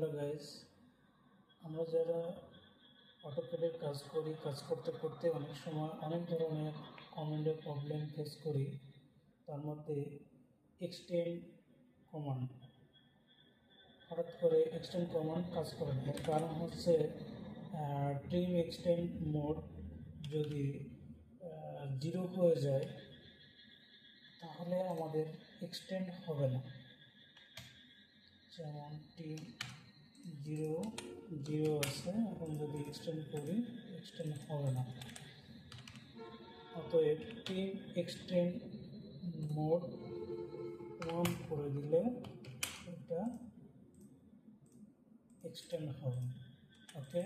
Hello guys, আমরা যারা অটোক্যাডের কাজ করি, কাজ করতে করতে অনেক সময় অনেক ধরনের কমান্ডের প্রবলেম ফেস করি। তার মধ্যে এক্সটেন্ড কমান্ড, হঠাৎ করে এক্সটেন্ড কমান্ড কাজ করে না। এর কারণ হচ্ছে ট্রিম এক্সটেন্ড মোড যদি 0 হয়ে যায় তাহলে আমাদের এক্সটেন্ড হবে না। যেমন ট্রিম 0 আছে, এখন যদি এক্সটেন্ড করি এক্সটেন্ড হবে না। অতএব ট্রিম এক্সটেন্ড মোড 1 করে দিলে এটা এক্সটেন্ড হবে। ওকে।